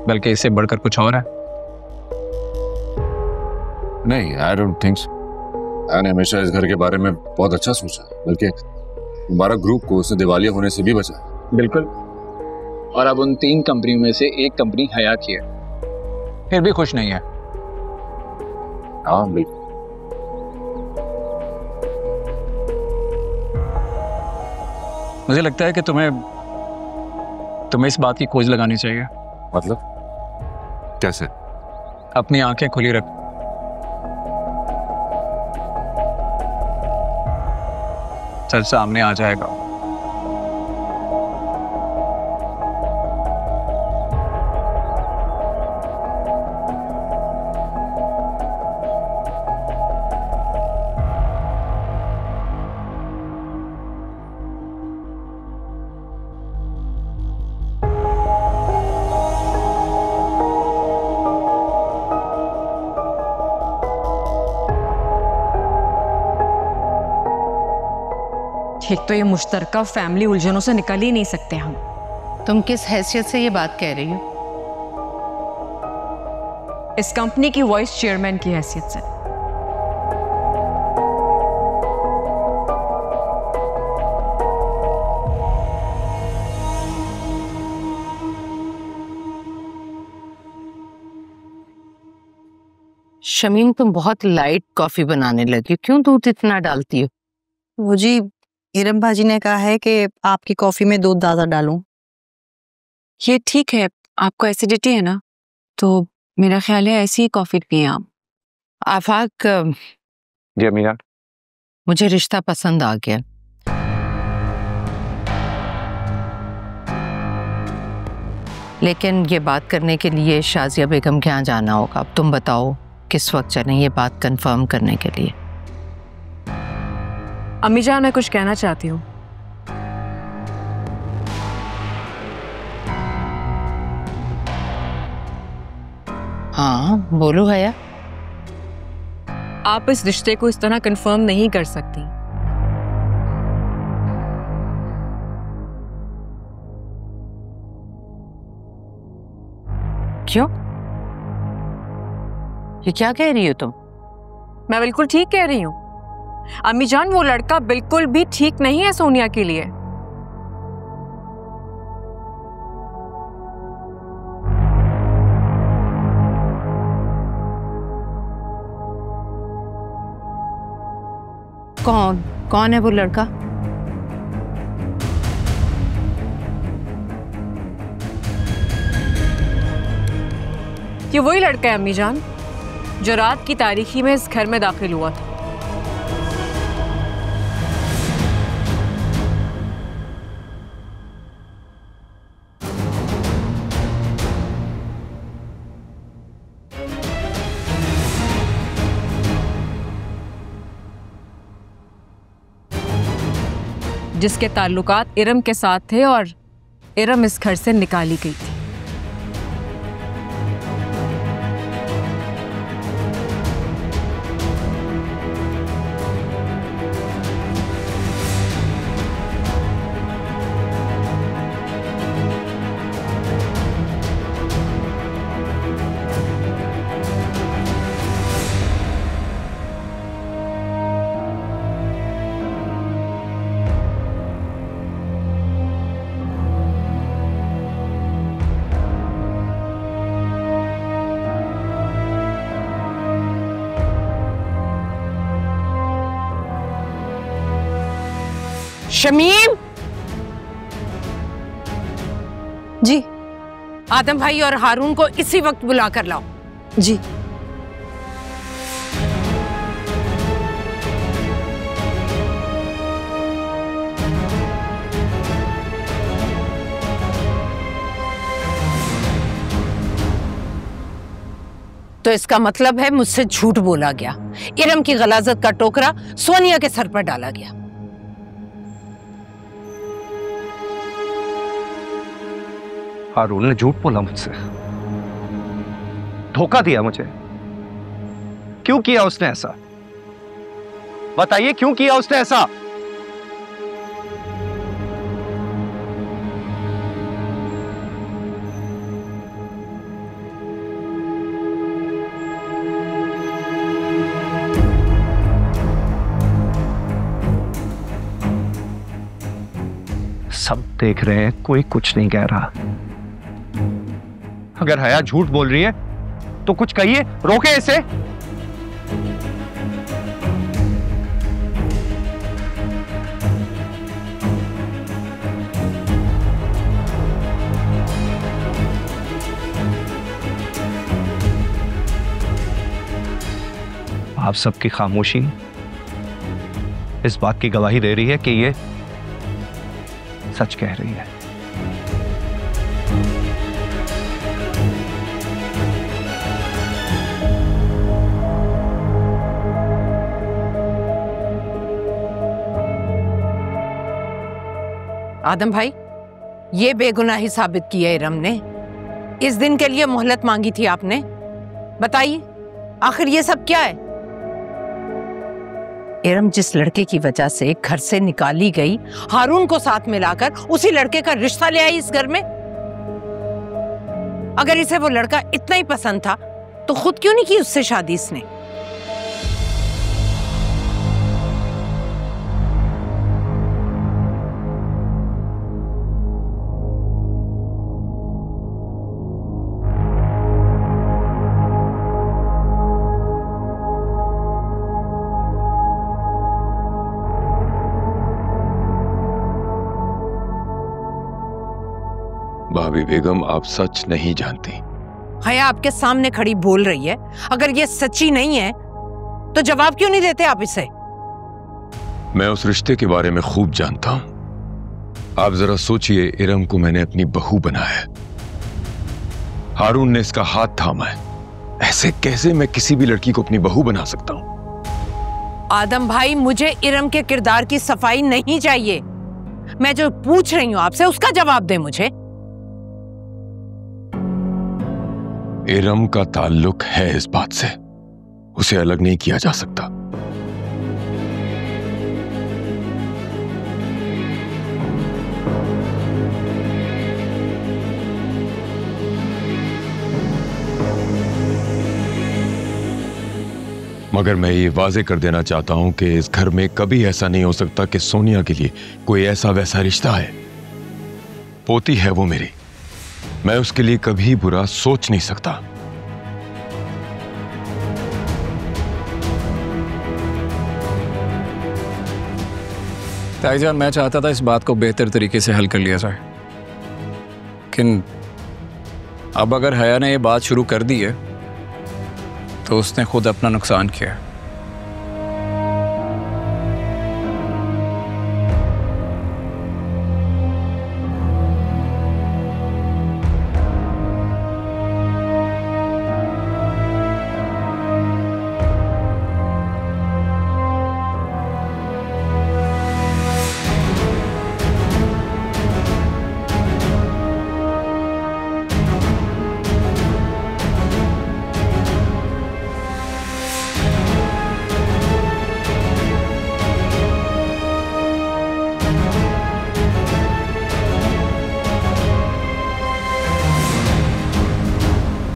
बल्कि इससे बढ़कर कुछ और है। नहीं, आई डोंट थिंक सो। मैंने हमेशा इस घर के बारे में बहुत अच्छा सोचा, बल्कि हमारा ग्रुप को उससे दिवालिया होने से भी बचा। बिल्कुल। और अब उन 3 कंपनियों में से एक कंपनी हया की है, फिर भी खुश नहीं है। हाँ बिल्कुल। मुझे लगता है कि तुम्हें इस बात की खोज लगानी चाहिए। मतलब कैसे? अपनी आंखें खुली रख। सच सामने आ जाएगा। एक तो ये मुश्तरका फैमिली उलझनों से निकल ही नहीं सकते हम। तुम किस हैसियत से ये बात कह रही हो? इस कंपनी की वाइस चेयरमैन की हैसियत से। शमीम, तुम बहुत लाइट कॉफी बनाने लगी, क्यों दूध इतना डालती हो? वो जी, इरम भाजी ने कहा है कि आपकी कॉफी में दूध ज्यादा डालूं। ये ठीक है, आपको एसिडिटी है ना, तो मेरा ख्याल है ऐसी ही कॉफी पिए आप। आफाक, जी अमीना। मुझे रिश्ता पसंद आ गया, लेकिन ये बात करने के लिए शाजिया बेगम के यहाँ जाना होगा। अब तुम बताओ किस वक्त चलें ये बात कंफर्म करने के लिए? अम्मी जान, मैं कुछ कहना चाहती हूँ। हाँ बोलो हया। आप इस रिश्ते को इस तरह कंफर्म नहीं कर सकती। क्यों? ये क्या कह रही हो तुम? मैं बिल्कुल ठीक कह रही हूँ अम्मी जान, वो लड़का बिल्कुल भी ठीक नहीं है सोनिया के लिए। कौन है वो लड़का? ये वही लड़का है अम्मी जान, जो रात की तारीखी में इस घर में दाखिल हुआ था। जिसके ताल्लुकात इरम के साथ थे और इरम इस घर से निकाली गई थी। शमीम जी। आदम भाई और हारून को इसी वक्त बुला कर लाओ। जी। तो इसका मतलब है मुझसे झूठ बोला गया, इरम की गलाजत का टोकरा सोनिया के सर पर डाला गया। हारून ने झूठ बोला मुझसे, धोखा दिया मुझे। क्यों किया उसने ऐसा? बताइए क्यों किया उसने ऐसा? सब देख रहे हैं, कोई कुछ नहीं कह रहा। अगर हया झूठ बोल रही है तो कुछ कहिए, रोके इसे। आप सबकी खामोशी इस बात की गवाही दे रही है कि ये सच कह रही है। आदम भाई, ये बेगुनाही साबित की है इरम ने। इस दिन के लिए मोहलत मांगी थी आपने। बताइए आखिर ये सब क्या है? इरम जिस लड़के की वजह से घर से निकाली गई, हारून को साथ मिलाकर उसी लड़के का रिश्ता ले आई इस घर में। अगर इसे वो लड़का इतना ही पसंद था तो खुद क्यों नहीं की उससे शादी इसने? भाभी बेगम, आप सच नहीं जानती। हया आपके सामने खड़ी बोल रही है। अगर ये सच्ची नहीं है तो जवाब क्यों नहीं देते आप इसे? मैं उस रिश्ते के बारे में खूब जानता हूं। आप जरा सोचिए, इरम को मैंने अपनी बहू बनाया है, हारून ने इसका हाथ थामा है। ऐसे कैसे मैं किसी भी लड़की को अपनी बहू बना सकता हूं? आदम भाई, मुझे इरम के किरदार की सफाई नहीं चाहिए। मैं जो पूछ रही हूं आपसे उसका जवाब दे मुझे। इरम का ताल्लुक है इस बात से, उसे अलग नहीं किया जा सकता। मगर मैं ये वाजे कर देना चाहता हूं कि इस घर में कभी ऐसा नहीं हो सकता कि सोनिया के लिए कोई ऐसा वैसा रिश्ता है। पोती है वो मेरी, मैं उसके लिए कभी बुरा सोच नहीं सकता। ताईजान, मैं चाहता था इस बात को बेहतर तरीके से हल कर लिया जाए, लेकिन अब अगर हया ने ये बात शुरू कर दी है तो उसने खुद अपना नुकसान किया है।